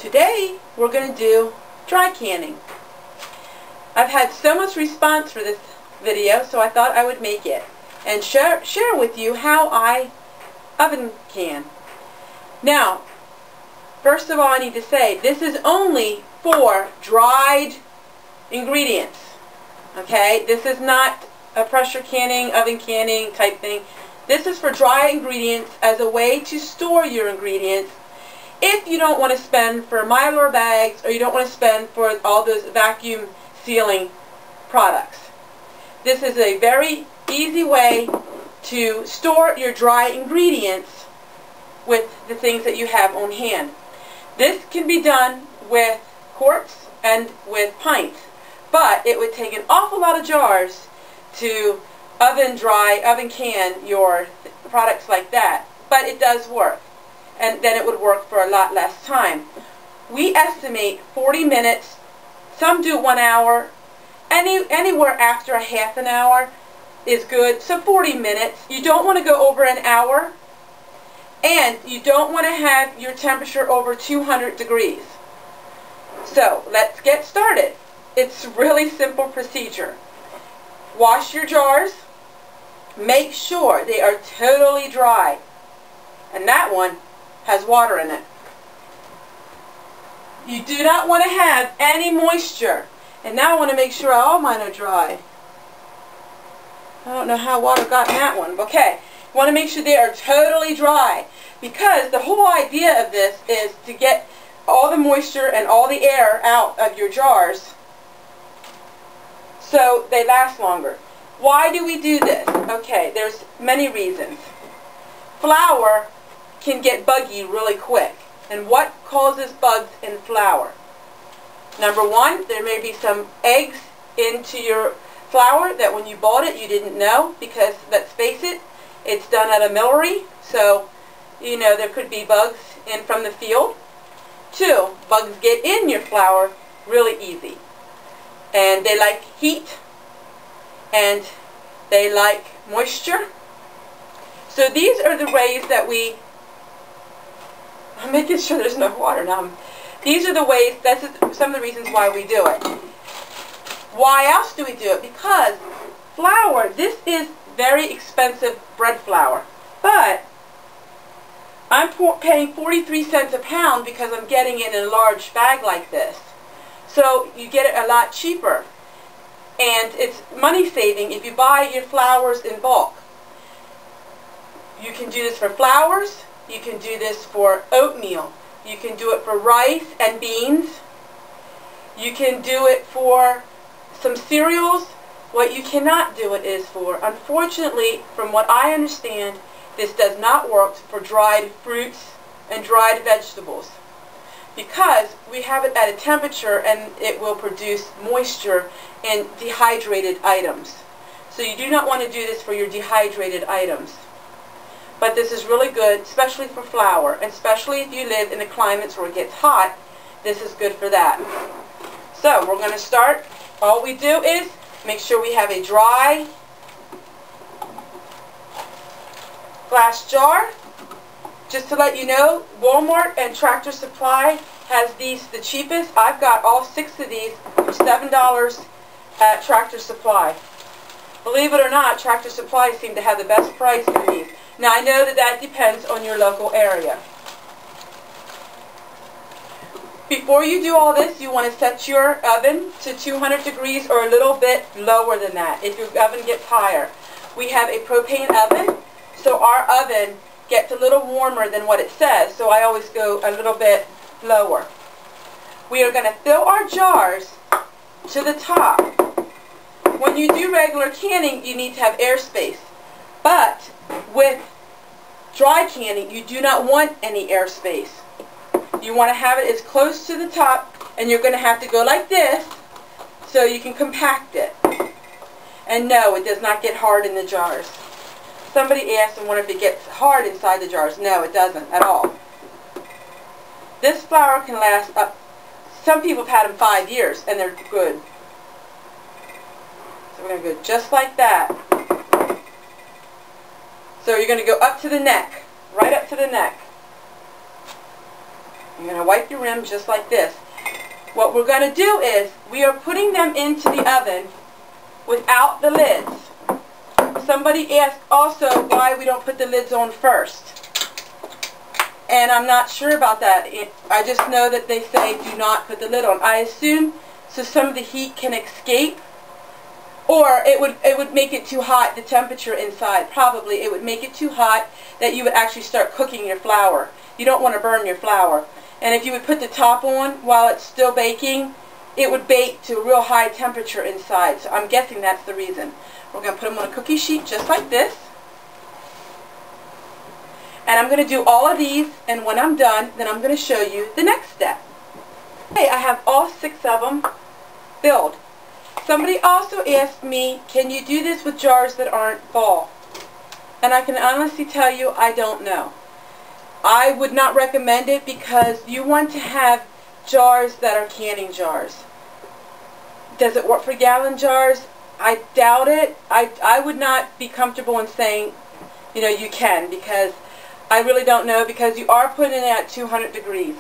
Today we're going to do dry canning. I've had so much response for this video, so I thought I would make it and share with you how I oven can. Now, first of all, I need to say this is only for dried ingredients. Okay, this is not a pressure canning, oven canning type thing. This is for dry ingredients as a way to store your ingredients if you don't want to spend for Mylar bags or you don't want to spend for all those vacuum sealing products. This is a very easy way to store your dry ingredients with the things that you have on hand. This can be done with quarts and with pints, but it would take an awful lot of jars to oven can your products like that, but it does work, and then it would work for a lot less time. We estimate 40 minutes, some do 1 hour, anywhere after a half an hour is good, so 40 minutes. You don't want to go over an hour, and you don't want to have your temperature over 200 degrees. So let's get started. It's a really simple procedure. Wash your jars. Make sure they are totally dry. And that one has water in it. You do not want to have any moisture. And now I want to make sure all mine are dry. I don't know how water got in that one. Okay. You want to make sure they are totally dry, because the whole idea of this is to get all the moisture and all the air out of your jars so they last longer. Why do we do this? Okay, there's many reasons. Flour can get buggy really quick. And what causes bugs in flour? Number one, there may be some eggs into your flour that when you bought it you didn't know, because let's face it, it's done at a millery, so you know there could be bugs in from the field. Two, bugs get in your flour really easy, and they like heat and they like moisture. So these are the ways that I'm making sure there's no water now. These are the ways, that's some of the reasons why we do it. Why else do we do it? Because flour, this is very expensive bread flour, but I'm paying 43 cents a pound because I'm getting it in a large bag like this. So you get it a lot cheaper. And it's money saving if you buy your flours in bulk. You can do this for flours, you can do this for oatmeal, you can do it for rice and beans, you can do it for some cereals. What you cannot do it is for, unfortunately, from what I understand, this does not work for dried fruits and dried vegetables, because we have it at a temperature and it will produce moisture in dehydrated items. So you do not want to do this for your dehydrated items. But this is really good, especially for flour, and especially if you live in the climates where it gets hot, this is good for that. So we're going to start. All we do is make sure we have a dry glass jar. Just to let you know, Walmart and Tractor Supply has these the cheapest. I've got all 6 of these for $7 at Tractor Supply. Believe it or not, Tractor Supply seem to have the best price for these. Now I know that that depends on your local area. Before you do all this, you want to set your oven to 200 degrees or a little bit lower than that if your oven gets higher. We have a propane oven, so our oven gets a little warmer than what it says, so I always go a little bit lower. We are going to fill our jars to the top. When you do regular canning, you need to have airspace, but with dry canning, you do not want any airspace. You want to have it as close to the top, and you're going to have to go like this so you can compact it. And no, it does not get hard in the jars. Somebody asked and wondered if it gets hard inside the jars. No, it doesn't at all. This flour can last up, some people have had them 5 years and they're good. So we're going to go just like that. So you're going to go up to the neck, right up to the neck. You're going to wipe your rim just like this. What we're going to do is we are putting them into the oven without the lids. Somebody asked also why we don't put the lids on first. And I'm not sure about that. I just know that they say do not put the lid on. I assume so some of the heat can escape, or it would make it too hot, the temperature inside. Probably it would make it too hot that you would actually start cooking your flour. You don't want to burn your flour. And if you would put the top on while it's still baking, it would bake to a real high temperature inside. So I'm guessing that's the reason. We're going to put them on a cookie sheet just like this. And I'm going to do all of these, and when I'm done, then I'm going to show you the next step. Okay, I have all 6 of them filled. Somebody also asked me, can you do this with jars that aren't full? And I can honestly tell you, I don't know. I would not recommend it because you want to have jars that are canning jars. Does it work for gallon jars? I doubt it. I would not be comfortable in saying, you know, you can, because I really don't know, because you are putting it at 200 degrees.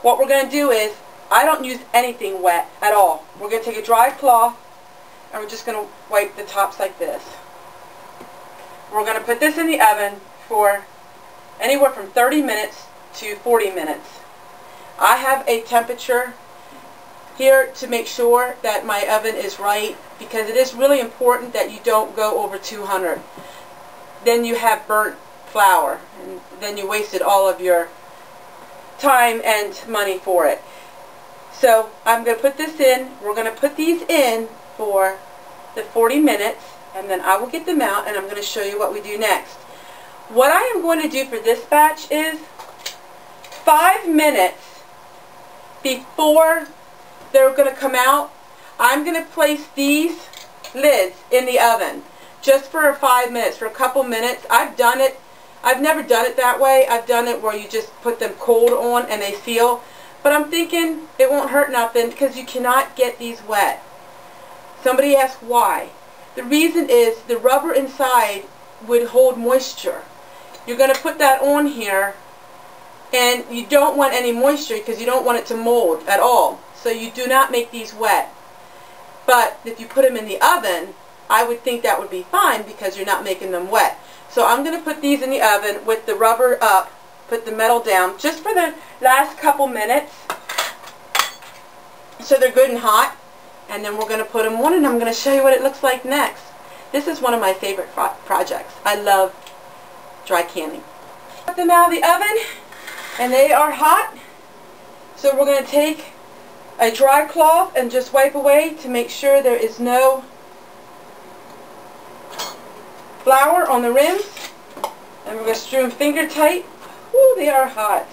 What we're going to do is, I don't use anything wet at all. We're going to take a dry cloth and we're just going to wipe the tops like this. We're going to put this in the oven for anywhere from 30 minutes to 40 minutes. I have a temperature here to make sure that my oven is right, because it is really important that you don't go over 200. Then you have burnt flour, and then you wasted all of your time and money for it. So I'm going to put this in. We're going to put these in for the 40 minutes, and then I will get them out and I'm going to show you what we do next. What I am going to do for this batch is 5 minutes before they're going to come out, I'm going to place these lids in the oven just for 5 minutes, for a couple minutes. I've done it. I've never done it that way. I've done it where you just put them cold on and they seal. But I'm thinking it won't hurt nothing because you cannot get these wet. Somebody asked why. The reason is the rubber inside would hold moisture. You're going to put that on here, and you don't want any moisture because you don't want it to mold at all. So you do not make these wet. But if you put them in the oven, I would think that would be fine because you're not making them wet. So I'm going to put these in the oven with the rubber up, put the metal down, just for the last couple minutes so they're good and hot. And then we're going to put them on, and I'm going to show you what it looks like next. This is one of my favorite projects. I love dry canning. Put them out of the oven, and they are hot. So we're going to take a dry cloth and just wipe away to make sure there is no flour on the rims. And we're going to strew them finger tight. Ooh, they are hot.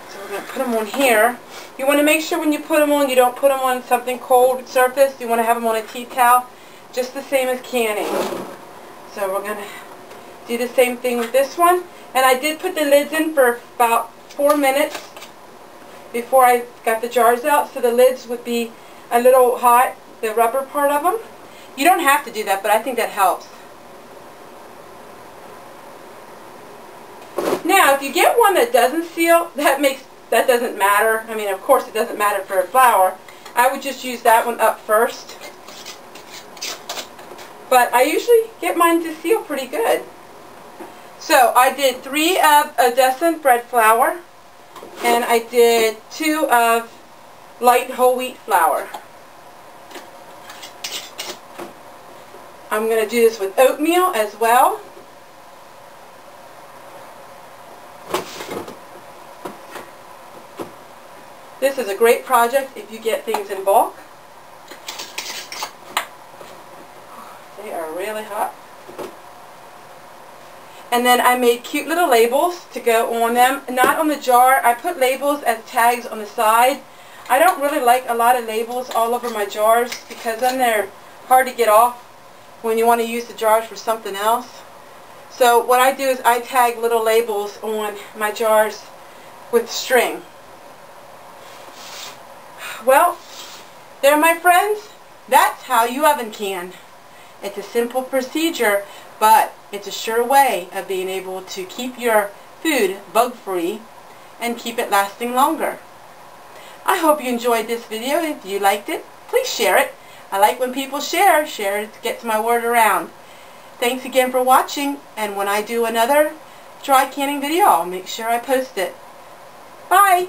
So we're going to put them on here. You want to make sure when you put them on, you don't put them on something cold surface. You want to have them on a tea towel, just the same as canning. So we're going to do the same thing with this one. And I did put the lids in for about 4 minutes before I got the jars out, so the lids would be a little hot, the rubber part of them. You don't have to do that, but I think that helps. Now, if you get one that doesn't seal, that doesn't matter. I mean, of course it doesn't matter for a flour. I would just use that one up first. But I usually get mine to seal pretty good. So I did 3 of Odessa bread flour, and I did 2 of light whole wheat flour. I'm going to do this with oatmeal as well. This is a great project if you get things in bulk. They are really hot. And then I made cute little labels to go on them. Not on the jar. I put labels as tags on the side. I don't really like a lot of labels all over my jars because then they're hard to get off when you want to use the jars for something else. So what I do is I tag little labels on my jars with string. Well, there, my friends, that's how you oven can. It's a simple procedure, but it's a sure way of being able to keep your food bug-free and keep it lasting longer. I hope you enjoyed this video. If you liked it, please share it. I like when people share. It gets my word around. Thanks again for watching, and when I do another dry canning video, I'll make sure I post it. Bye!